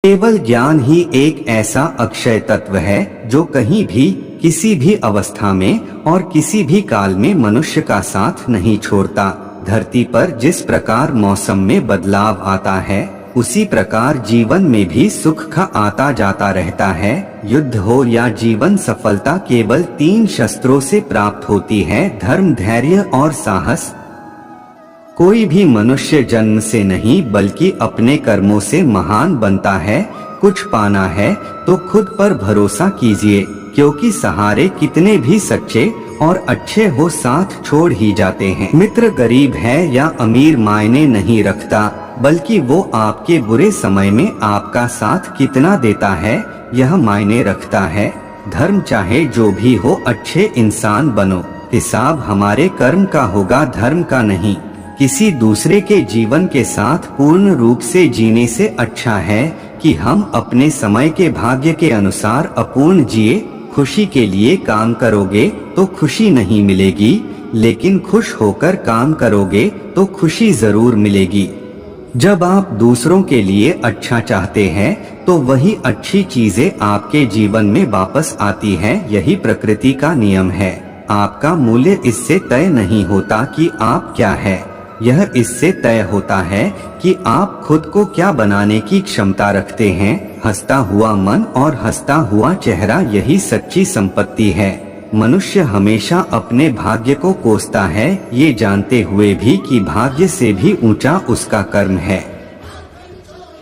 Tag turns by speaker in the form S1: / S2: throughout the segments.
S1: केवल ज्ञान ही एक ऐसा अक्षय तत्व है जो कहीं भी, किसी भी अवस्था में और किसी भी काल में मनुष्य का साथ नहीं छोड़ता। धरती पर जिस प्रकार मौसम में बदलाव आता है, उसी प्रकार जीवन में भी सुख का आता जाता रहता है। युद्ध हो या जीवन सफलता केवल 3 शस्त्रों से प्राप्त होती है, धर्म, धैर्य और साहस। कोई भी मनुष्य जन्म से नहीं बल्कि अपने कर्मों से महान बनता है। कुछ पाना है तो खुद पर भरोसा कीजिए, क्योंकि सहारे कितने भी सच्चे और अच्छे हो साथ छोड़ ही जाते हैं। मित्र गरीब है या अमीर मायने नहीं रखता, बल्कि वो आपके बुरे समय में आपका साथ कितना देता है यह मायने रखता है। धर्म चाहे जो भी हो, अच्छे इंसान बनो। हिसाब हमारे कर्म का होगा, धर्म का नहीं। किसी दूसरे के जीवन के साथ पूर्ण रूप से जीने से अच्छा है कि हम अपने समय के भाग्य के अनुसार अपूर्ण जिए। खुशी के लिए काम करोगे तो खुशी नहीं मिलेगी, लेकिन खुश होकर काम करोगे तो खुशी जरूर मिलेगी। जब आप दूसरों के लिए अच्छा चाहते हैं तो वही अच्छी चीजें आपके जीवन में वापस आती हैं। यही प्रकृति का नियम है। आपका मूल्य इससे तय नहीं होता कि आप क्या है, यह इससे तय होता है कि आप खुद को क्या बनाने की क्षमता रखते हैं। हंसता हुआ मन और हंसता हुआ चेहरा, यही सच्ची संपत्ति है। मनुष्य हमेशा अपने भाग्य को कोसता है, ये जानते हुए भी कि भाग्य से भी ऊंचा उसका कर्म है,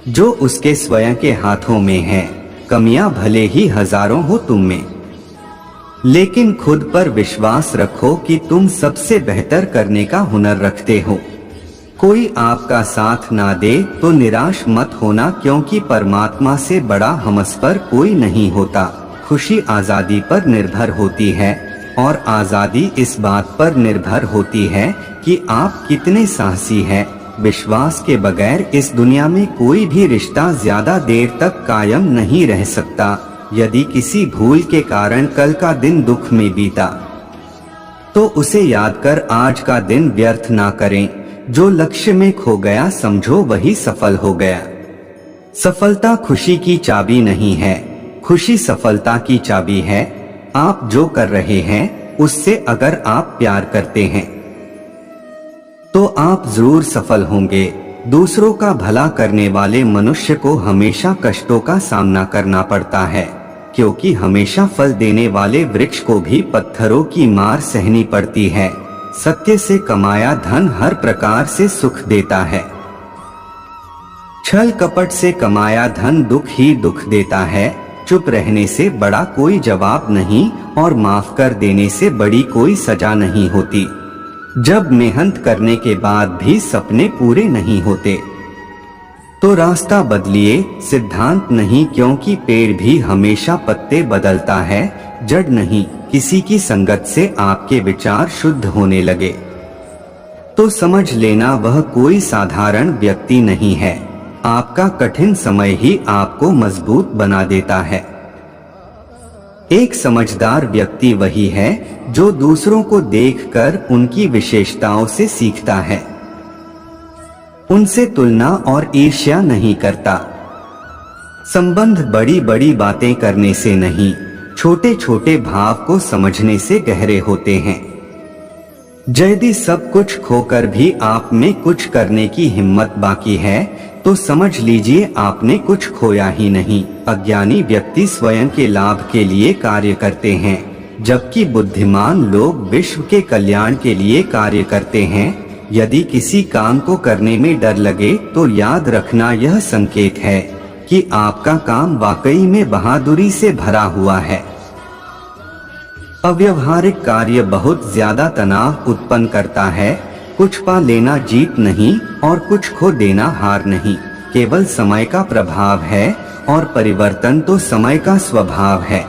S1: जो उसके स्वयं के हाथों में है। कमियां भले ही हजारों हो तुम में, लेकिन खुद पर विश्वास रखो कि तुम सबसे बेहतर करने का हुनर रखते हो। कोई आपका साथ ना दे तो निराश मत होना, क्योंकि परमात्मा से बड़ा हमसफर कोई नहीं होता। खुशी आजादी पर निर्भर होती है, और आजादी इस बात पर निर्भर होती है कि आप कितने साहसी हैं। विश्वास के बगैर इस दुनिया में कोई भी रिश्ता ज्यादा देर तक कायम नहीं रह सकता। यदि किसी भूल के कारण कल का दिन दुख में बीता, तो उसे याद कर आज का दिन व्यर्थ ना करें। जो लक्ष्य में खो गया समझो वही सफल हो गया। सफलता खुशी की चाबी नहीं है, खुशी सफलता की चाबी है। आप जो कर रहे हैं उससे अगर आप प्यार करते हैं तो आप जरूर सफल होंगे। दूसरों का भला करने वाले मनुष्य को हमेशा कष्टों का सामना करना पड़ता है, क्योंकि हमेशा फल देने वाले वृक्ष को भी पत्थरों की मार सहनी पड़ती है। सत्य से कमाया धन हर प्रकार से सुख देता है, छल कपट से कमाया धन दुख ही दुख देता है। चुप रहने से बड़ा कोई जवाब नहीं, और माफ कर देने से बड़ी कोई सजा नहीं होती। जब मेहनत करने के बाद भी सपने पूरे नहीं होते तो रास्ता बदलिए, सिद्धांत नहीं, क्योंकि पेड़ भी हमेशा पत्ते बदलता है, जड़ नहीं। किसी की संगत से आपके विचार शुद्ध होने लगे तो समझ लेना वह कोई साधारण व्यक्ति नहीं है। आपका कठिन समय ही आपको मजबूत बना देता है। एक समझदार व्यक्ति वही है जो दूसरों को देखकर उनकी विशेषताओं से सीखता है, उनसे तुलना और ईर्ष्या नहीं करता। संबंध बड़ी बड़ी बातें करने से नहीं, छोटे छोटे भाव को समझने से गहरे होते हैं। यदि सब कुछ खोकर भी आप में कुछ करने की हिम्मत बाकी है तो समझ लीजिए आपने कुछ खोया ही नहीं। अज्ञानी व्यक्ति स्वयं के लाभ के लिए कार्य करते हैं, जबकि बुद्धिमान लोग विश्व के कल्याण के लिए कार्य करते हैं। यदि किसी काम को करने में डर लगे तो याद रखना यह संकेत है कि आपका काम वाकई में बहादुरी से भरा हुआ है। अव्यवहारिक कार्य बहुत ज्यादा तनाव उत्पन्न करता है। कुछ पा लेना जीत नहीं और कुछ खो देना हार नहीं, केवल समय का प्रभाव है और परिवर्तन तो समय का स्वभाव है।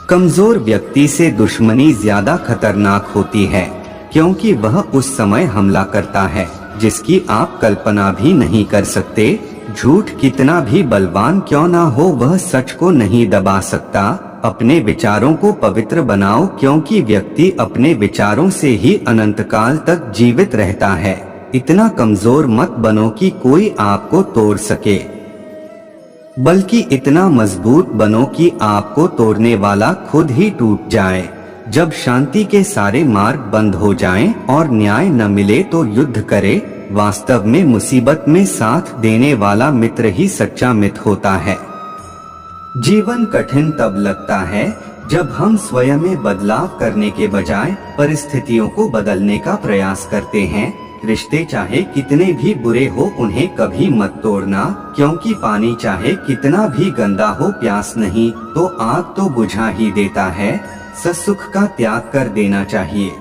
S1: कमजोर व्यक्ति से दुश्मनी ज्यादा खतरनाक होती है, क्योंकि वह उस समय हमला करता है जिसकी आप कल्पना भी नहीं कर सकते। झूठ कितना भी बलवान क्यों ना हो, वह सच को नहीं दबा सकता। अपने विचारों को पवित्र बनाओ, क्योंकि व्यक्ति अपने विचारों से ही अनंत काल तक जीवित रहता है। इतना कमजोर मत बनो कि कोई आपको तोड़ सके। बल्कि इतना मजबूत बनो कि आपको तोड़ने वाला खुद ही टूट जाए। जब शांति के सारे मार्ग बंद हो जाएं और न्याय न मिले तो युद्ध करे। वास्तव में मुसीबत में साथ देने वाला मित्र ही सच्चा मित्र होता है। जीवन कठिन तब लगता है जब हम स्वयं में बदलाव करने के बजाय परिस्थितियों को बदलने का प्रयास करते हैं। रिश्ते चाहे कितने भी बुरे हो उन्हें कभी मत तोड़ना, क्योंकि पानी चाहे कितना भी गंदा हो प्यास नहीं तो आग तो बुझा ही देता है। सुख का त्याग कर देना चाहिए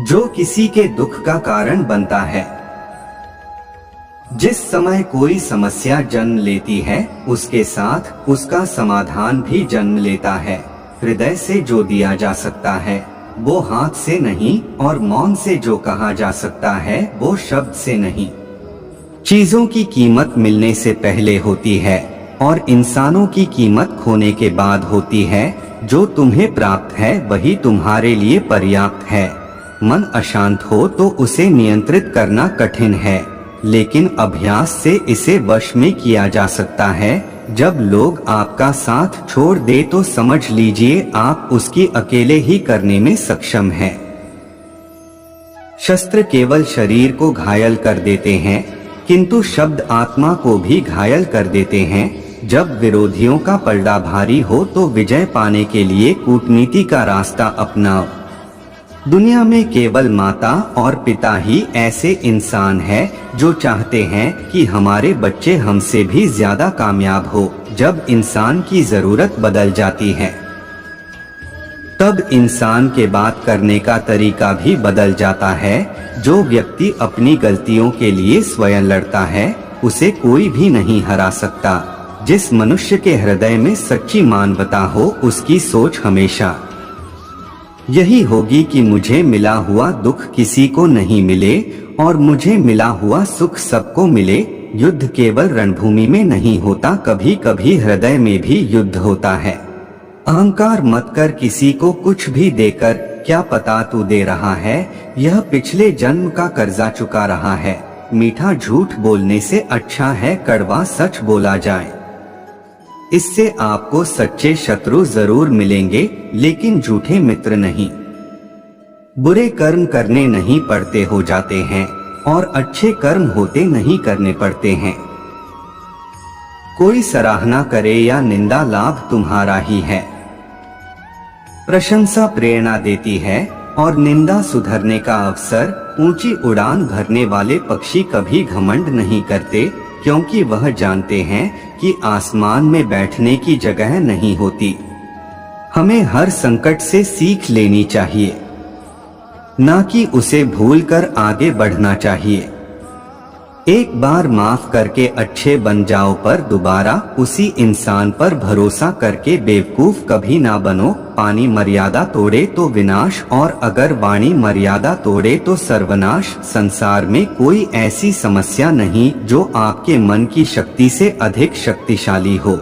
S1: जो किसी के दुख का कारण बनता है। जिस समय कोई समस्या जन्म लेती है उसके साथ उसका समाधान भी जन्म लेता है। हृदय से जो दिया जा सकता है वो हाथ से नहीं, और मौन से जो कहा जा सकता है वो शब्द से नहीं। चीजों की कीमत मिलने से पहले होती है और इंसानों की कीमत खोने के बाद होती है। जो तुम्हें प्राप्त है वही तुम्हारे लिए पर्याप्त है। मन अशांत हो तो उसे नियंत्रित करना कठिन है, लेकिन अभ्यास से इसे वश में किया जा सकता है। जब लोग आपका साथ छोड़ दे तो समझ लीजिए आप उसकी अकेले ही करने में सक्षम हैं। शस्त्र केवल शरीर को घायल कर देते हैं, किंतु शब्द आत्मा को भी घायल कर देते हैं। जब विरोधियों का पलड़ा भारी हो तो विजय पाने के लिए कूटनीति का रास्ता अपनाओ। दुनिया में केवल माता और पिता ही ऐसे इंसान हैं जो चाहते हैं कि हमारे बच्चे हमसे भी ज्यादा कामयाब हो। जब इंसान की जरूरत बदल जाती है तब इंसान के बात करने का तरीका भी बदल जाता है। जो व्यक्ति अपनी गलतियों के लिए स्वयं लड़ता है उसे कोई भी नहीं हरा सकता। जिस मनुष्य के हृदय में सच्ची मानवता हो उसकी सोच हमेशा यही होगी कि मुझे मिला हुआ दुख किसी को नहीं मिले और मुझे मिला हुआ सुख सबको मिले। युद्ध केवल रणभूमि में नहीं होता, कभी कभी हृदय में भी युद्ध होता है। अहंकार मत कर किसी को कुछ भी देकर, क्या पता तू दे रहा है यह पिछले जन्म का कर्जा चुका रहा है। मीठा झूठ बोलने से अच्छा है कड़वा सच बोला जाए। इससे आपको सच्चे शत्रु जरूर मिलेंगे लेकिन झूठे मित्र नहीं। बुरे कर्म करने नहीं पड़ते हो जाते हैं और अच्छे कर्म होते नहीं करने पड़ते हैं। कोई सराहना करे या निंदा लाभ तुम्हारा ही है। प्रशंसा प्रेरणा देती है और निंदा सुधरने का अवसर। ऊंची उड़ान भरने वाले पक्षी कभी घमंड नहीं करते, क्योंकि वह जानते हैं कि आसमान में बैठने की जगह नहीं होती। हमें हर संकट से सीख लेनी चाहिए, ना कि उसे भूलकर आगे बढ़ना चाहिए। एक बार माफ करके अच्छे बन जाओ, पर दोबारा उसी इंसान पर भरोसा करके बेवकूफ कभी ना बनो। पानी मर्यादा तोड़े तो विनाश, और अगर वाणी मर्यादा तोड़े तो सर्वनाश। संसार में कोई ऐसी समस्या नहीं जो आपके मन की शक्ति से अधिक शक्तिशाली हो।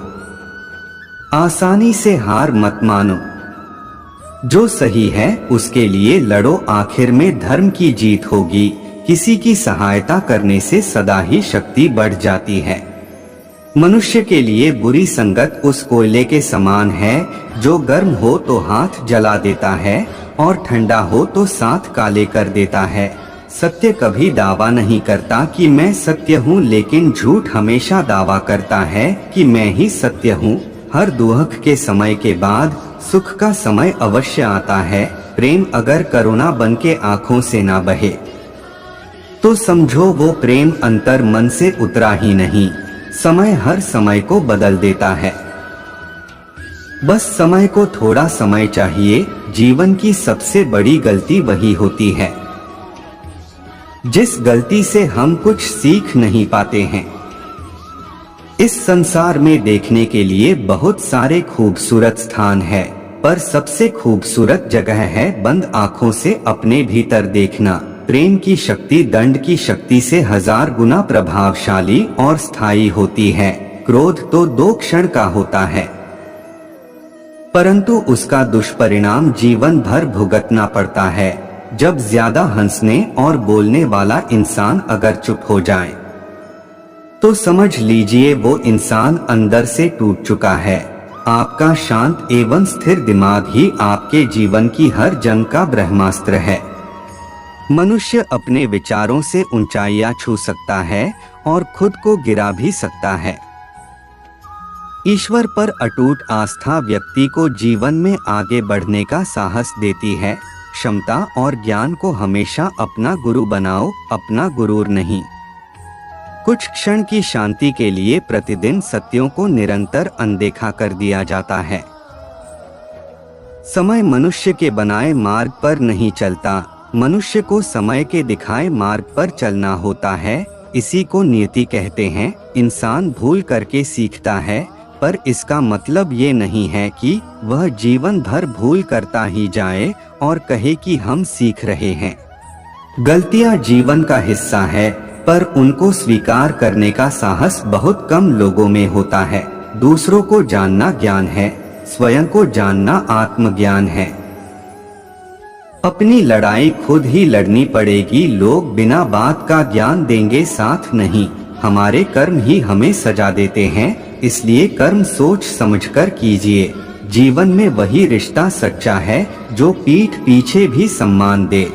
S1: आसानी से हार मत मानो, जो सही है उसके लिए लड़ो, आखिर में धर्म की जीत होगी। किसी की सहायता करने से सदा ही शक्ति बढ़ जाती है। मनुष्य के लिए बुरी संगत उस कोयले के समान है जो गर्म हो तो हाथ जला देता है और ठंडा हो तो साथ काले कर देता है। सत्य कभी दावा नहीं करता कि मैं सत्य हूँ, लेकिन झूठ हमेशा दावा करता है कि मैं ही सत्य हूँ। हर दुख के समय के बाद सुख का समय अवश्य आता है। प्रेम अगर करुणा बन के आँखों से ना बहे तो समझो वो प्रेम अंतर मन से उतरा ही नहीं। समय हर समय को बदल देता है, बस समय को थोड़ा समय चाहिए। जीवन की सबसे बड़ी गलती वही होती है जिस गलती से हम कुछ सीख नहीं पाते हैं। इस संसार में देखने के लिए बहुत सारे खूबसूरत स्थान है, पर सबसे खूबसूरत जगह है बंद आँखों से अपने भीतर देखना। प्रेम की शक्ति दंड की शक्ति से 1000 गुना प्रभावशाली और स्थायी होती है। क्रोध तो 2 क्षण का होता है, परंतु उसका दुष्परिणाम जीवन भर भुगतना पड़ता है। जब ज्यादा हंसने और बोलने वाला इंसान अगर चुप हो जाए तो समझ लीजिए वो इंसान अंदर से टूट चुका है। आपका शांत एवं स्थिर दिमाग ही आपके जीवन की हर जंग का ब्रह्मास्त्र है। मनुष्य अपने विचारों से ऊंचाइयां छू सकता है और खुद को गिरा भी सकता है। ईश्वर पर अटूट आस्था व्यक्ति को जीवन में आगे बढ़ने का साहस देती है। क्षमता और ज्ञान को हमेशा अपना गुरु बनाओ, अपना गुरूर नहीं। कुछ क्षण की शांति के लिए प्रतिदिन सत्यों को निरंतर अनदेखा कर दिया जाता है। समय मनुष्य के बनाए मार्ग पर नहीं चलता, मनुष्य को समय के दिखाए मार्ग पर चलना होता है। इसी को नियति कहते हैं। इंसान भूल करके सीखता है, पर इसका मतलब ये नहीं है कि वह जीवन भर भूल करता ही जाए और कहे कि हम सीख रहे हैं। गलतियां जीवन का हिस्सा है, पर उनको स्वीकार करने का साहस बहुत कम लोगों में होता है। दूसरों को जानना ज्ञान है, स्वयं को जानना आत्मज्ञान है। अपनी लड़ाई खुद ही लड़नी पड़ेगी। लोग बिना बात का ज्ञान देंगे, साथ नहीं। हमारे कर्म ही हमें सजा देते हैं, इसलिए कर्म सोच समझकर कीजिए। जीवन में वही रिश्ता सच्चा है जो पीठ पीछे भी सम्मान दे।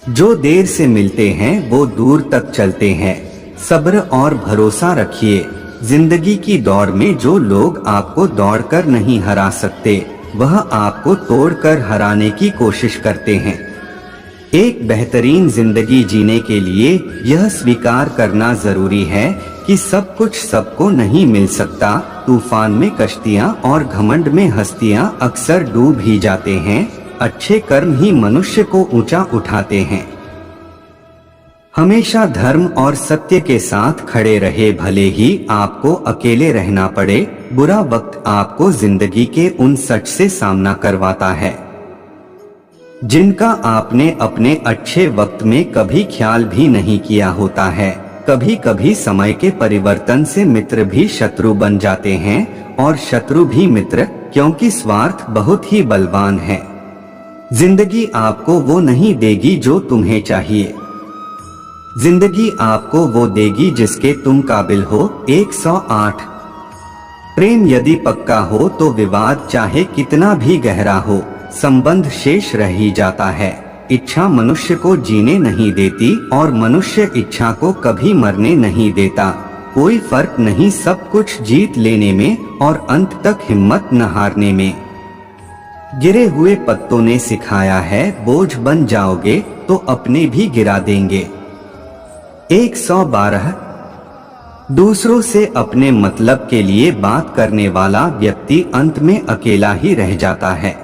S1: जो देर से मिलते हैं वो दूर तक चलते हैं। सब्र और भरोसा रखिए। जिंदगी की दौड़ में जो लोग आपको दौड़कर नहीं हरा सकते, वह आपको तोड़कर हराने की कोशिश करते हैं। एक बेहतरीन जिंदगी जीने के लिए यह स्वीकार करना जरूरी है कि सब कुछ सबको नहीं मिल सकता। तूफान में कश्तियां और घमंड में हस्तियां अक्सर डूब ही जाते हैं। अच्छे कर्म ही मनुष्य को ऊंचा उठाते हैं। हमेशा धर्म और सत्य के साथ खड़े रहे, भले ही आपको अकेले रहना पड़े। बुरा वक्त आपको जिंदगी के उन सच से सामना करवाता है जिनका आपने अपने अच्छे वक्त में कभी ख्याल भी नहीं किया होता है। कभी कभी समय के परिवर्तन से मित्र भी शत्रु बन जाते हैं और शत्रु भी मित्र, क्योंकि स्वार्थ बहुत ही बलवान है। जिंदगी आपको वो नहीं देगी जो तुम्हें चाहिए, जिंदगी आपको वो देगी जिसके तुम काबिल हो। 108। प्रेम यदि पक्का हो तो विवाद चाहे कितना भी गहरा हो, संबंध शेष रह ही जाता है। इच्छा मनुष्य को जीने नहीं देती और मनुष्य इच्छा को कभी मरने नहीं देता। कोई फर्क नहीं सब कुछ जीत लेने में और अंत तक हिम्मत न हारने में। गिरे हुए पत्तों ने सिखाया है, बोझ बन जाओगे तो अपने भी गिरा देंगे। 112। दूसरों से अपने मतलब के लिए बात करने वाला व्यक्ति अंत में अकेला ही रह जाता है।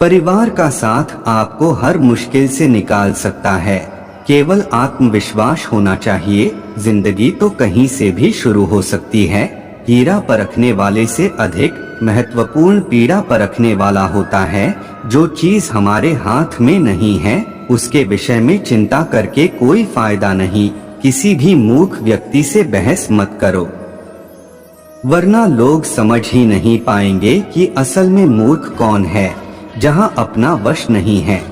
S1: परिवार का साथ आपको हर मुश्किल से निकाल सकता है, केवल आत्मविश्वास होना चाहिए। जिंदगी तो कहीं से भी शुरू हो सकती है। हीरा परखने वाले से अधिक महत्वपूर्ण पीड़ा परखने वाला होता है। जो चीज हमारे हाथ में नहीं है उसके विषय में चिंता करके कोई फायदा नहीं। किसी भी मूर्ख व्यक्ति से बहस मत करो, वरना लोग समझ ही नहीं पाएंगे कि असल में मूर्ख कौन है। जहां अपना वश नहीं है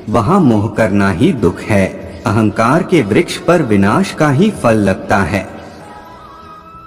S1: वहां मोह करना ही दुख है। अहंकार के वृक्ष पर विनाश का ही फल लगता है।